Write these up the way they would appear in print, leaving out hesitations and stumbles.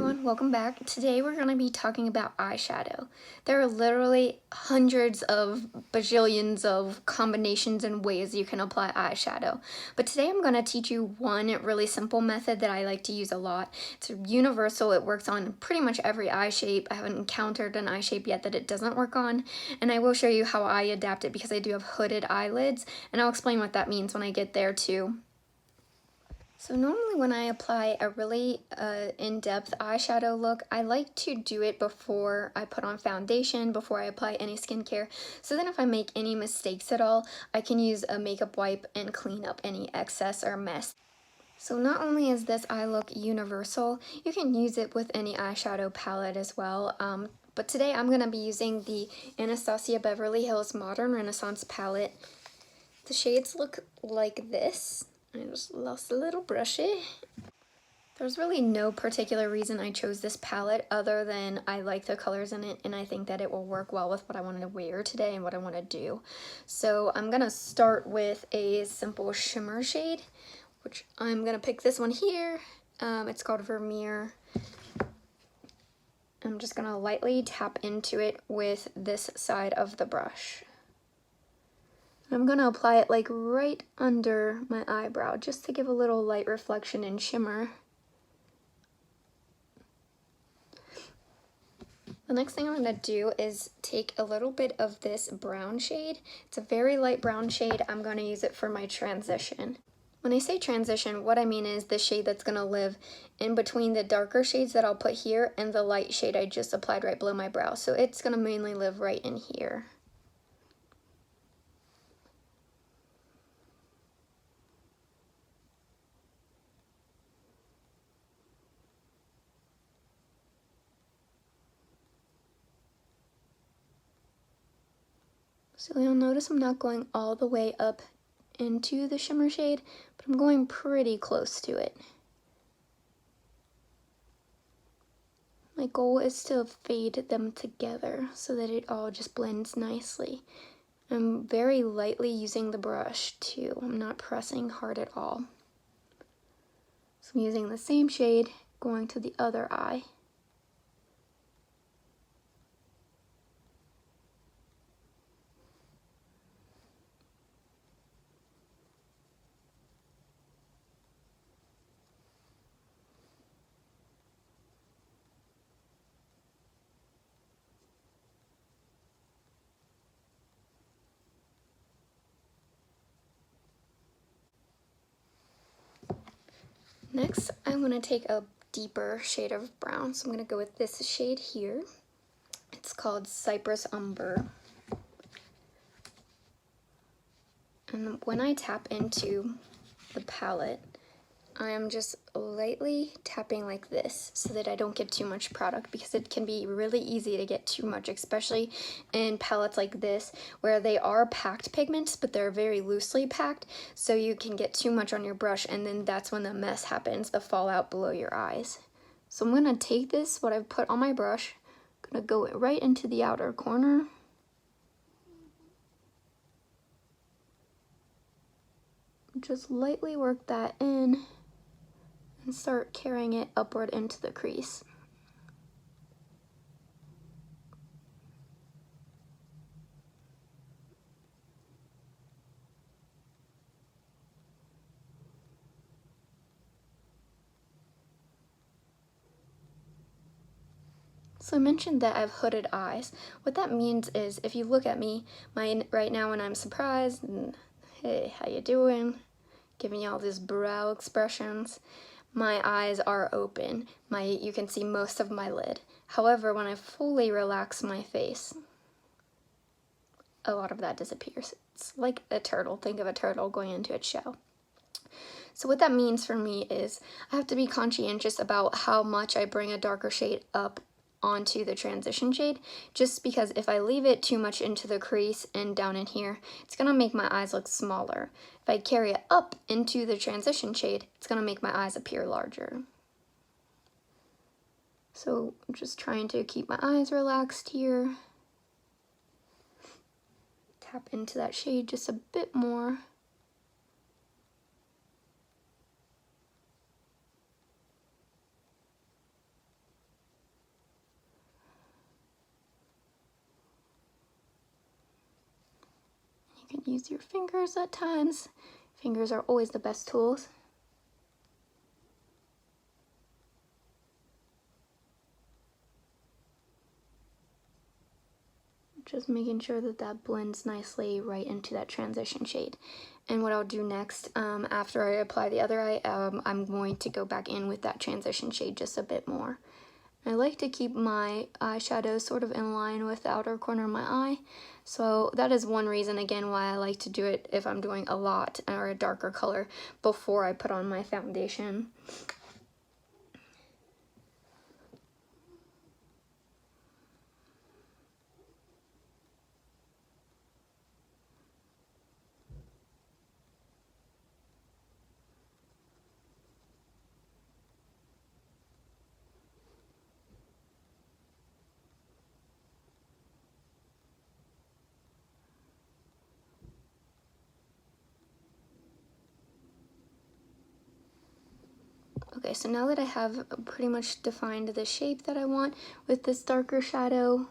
everyone, welcome back. Today we're going to be talking about eyeshadow. There are literally hundreds of bajillions of combinations and ways you can apply eyeshadow. But today I'm going to teach you one really simple method that I like to use a lot. It's universal, it works on pretty much every eye shape. I haven't encountered an eye shape yet that it doesn't work on. And I will show you how I adapt it because I do have hooded eyelids. And I'll explain what that means when I get there too. So normally when I apply a really in-depth eyeshadow look, I like to do it before I put on foundation, before I apply any skincare. So then if I make any mistakes at all, I can use a makeup wipe and clean up any excess or mess. So not only is this eye look universal, you can use it with any eyeshadow palette as well. But today I'm going to be using the Anastasia Beverly Hills Modern Renaissance palette. The shades look like this. I just lost a little brushy. There's really no particular reason I chose this palette other than I like the colors in it and I think that it will work well with what I wanted to wear today and what I want to do. So I'm going to start with a simple shimmer shade, which I'm going to pick this one here. It's called Vermeer. I'm just going to lightly tap into it with this side of the brush. I'm going to apply it like right under my eyebrow just to give a little light reflection and shimmer. The next thing I'm going to do is take a little bit of this brown shade. It's a very light brown shade. I'm going to use it for my transition. When I say transition, what I mean is the shade that's going to live in between the darker shades that I'll put here and the light shade I just applied right below my brow. So it's going to mainly live right in here. So you'll notice I'm not going all the way up into the shimmer shade, but I'm going pretty close to it. My goal is to fade them together so that it all just blends nicely. I'm very lightly using the brush too. I'm not pressing hard at all. So I'm using the same shade, going to the other eye. Next, I want to take a deeper shade of brown, so I'm going to go with this shade here. It's called Cypress Umber. And when I tap into the palette, I am just lightly tapping like this so that I don't get too much product, because it can be really easy to get too much, especially in palettes like this where they are packed pigments but they're very loosely packed, so you can get too much on your brush and then that's when the mess happens, the fallout below your eyes. So I'm going to take this, what I've put on my brush, I'm going to go right into the outer corner. Just lightly work that in and start carrying it upward into the crease. So I mentioned that I have hooded eyes. What that means is if you look at me right now when I'm surprised and hey, how you doing? Giving you all these brow expressions. My eyes are open. You can see most of my lid. However, when I fully relax my face, a lot of that disappears. It's like a turtle. Think of a turtle going into its shell. So what that means for me is I have to be conscientious about how much I bring a darker shade up onto the transition shade, just because if I leave it too much into the crease and down in here, it's going to make my eyes look smaller. If I carry it up into the transition shade, it's going to make my eyes appear larger. So I'm just trying to keep my eyes relaxed here. Tap into that shade just a bit more. You can use your fingers at times. Fingers are always the best tools. Just making sure that that blends nicely right into that transition shade. And what I'll do next, after I apply the other eye, I'm going to go back in with that transition shade just a bit more. I like to keep my eyeshadow sort of in line with the outer corner of my eye. So that is one reason, again, why I like to do it if I'm doing a lot or a darker color before I put on my foundation. Okay, so now that I have pretty much defined the shape that I want with this darker shadow,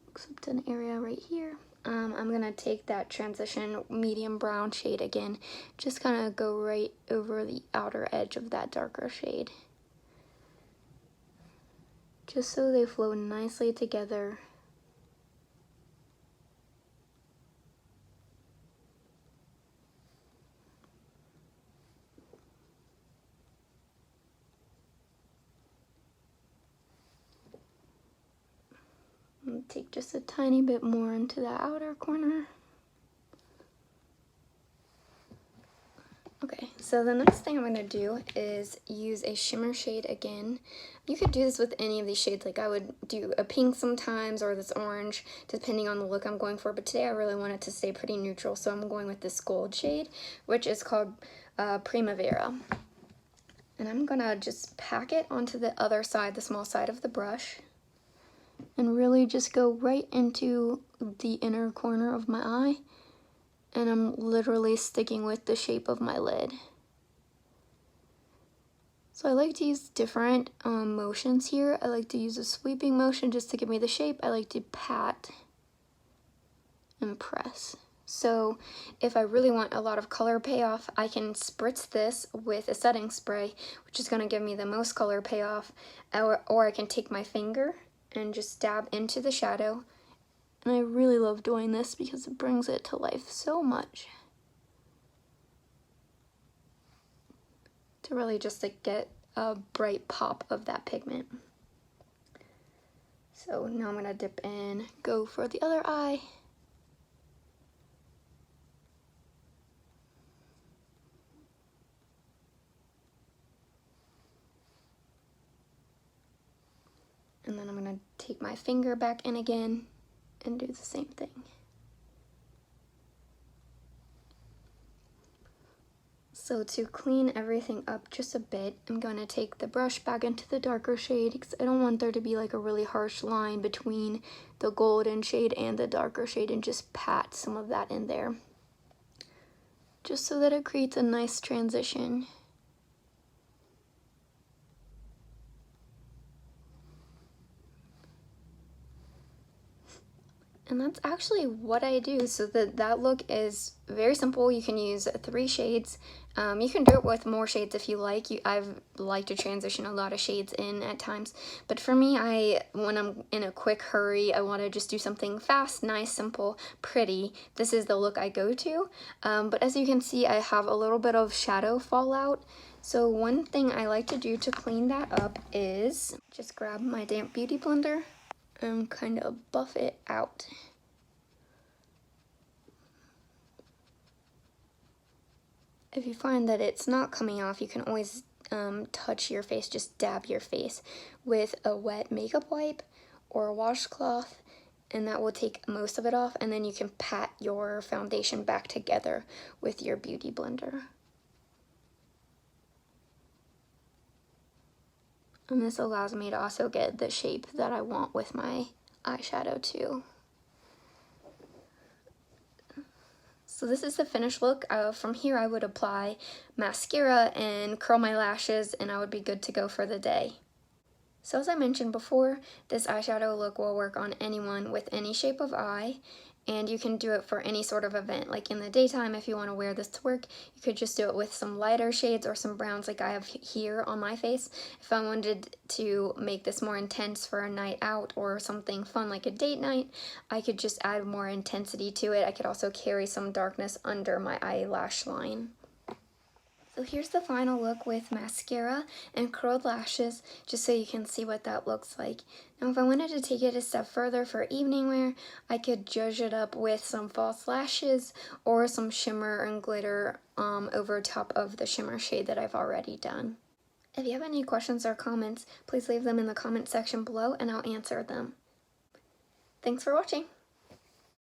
except an area right here, I'm gonna take that transition medium brown shade again, just kind of go right over the outer edge of that darker shade, just so they flow nicely together. Take just a tiny bit more into the outer corner. Okay, so the next thing I'm going to do is use a shimmer shade again. You could do this with any of these shades, like I would do a pink sometimes or this orange, depending on the look I'm going for, but today I really want it to stay pretty neutral, so I'm going with this gold shade, which is called Primavera. And I'm going to just pack it onto the other side, the small side of the brush, and really just go right into the inner corner of my eye, and I'm literally sticking with the shape of my lid. So I like to use different motions here. I like to use a sweeping motion just to give me the shape. I like to pat and press. So if I really want a lot of color payoff, I can spritz this with a setting spray, which is going to give me the most color payoff, or I can take my finger and just dab into the shadow. And I really love doing this because it brings it to life so much. To really just like get a bright pop of that pigment. So now I'm gonna dip in, go for the other eye. And then I'm gonna take my finger back in again and do the same thing. So to clean everything up just a bit, I'm going to take the brush back into the darker shade because I don't want there to be like a really harsh line between the golden shade and the darker shade, and just pat some of that in there, just so that it creates a nice transition. And that's actually what I do. So that look is very simple. You can use 3 shades. You can do it with more shades if you like. I've liked to transition a lot of shades in at times. But for me, when I'm in a quick hurry, I want to just do something fast, nice, simple, pretty. This is the look I go to. But as you can see, I have a little bit of shadow fallout. So one thing I like to do to clean that up is just grab my damp beauty blender and kind of buff it out. If you find that it's not coming off, you can always touch your face, just dab your face with a wet makeup wipe or a washcloth, and that will take most of it off, and then you can pat your foundation back together with your beauty blender. And this allows me to also get the shape that I want with my eyeshadow too. So this is the finished look. From here I would apply mascara and curl my lashes, and I would be good to go for the day. So as I mentioned before, this eyeshadow look will work on anyone with any shape of eye, And you can do it for any sort of event. Like in the daytime, if you want to wear this to work, you could just do it with some lighter shades or some browns like I have here on my face. If I wanted to make this more intense for a night out or something fun like a date night, I could just add more intensity to it. I could also carry some darkness under my eyelash line. So here's the final look with mascara and curled lashes, just so you can see what that looks like. Now if I wanted to take it a step further for evening wear, I could zhuzh it up with some false lashes or some shimmer and glitter over top of the shimmer shade that I've already done. If you have any questions or comments, please leave them in the comment section below and I'll answer them. Thanks for watching!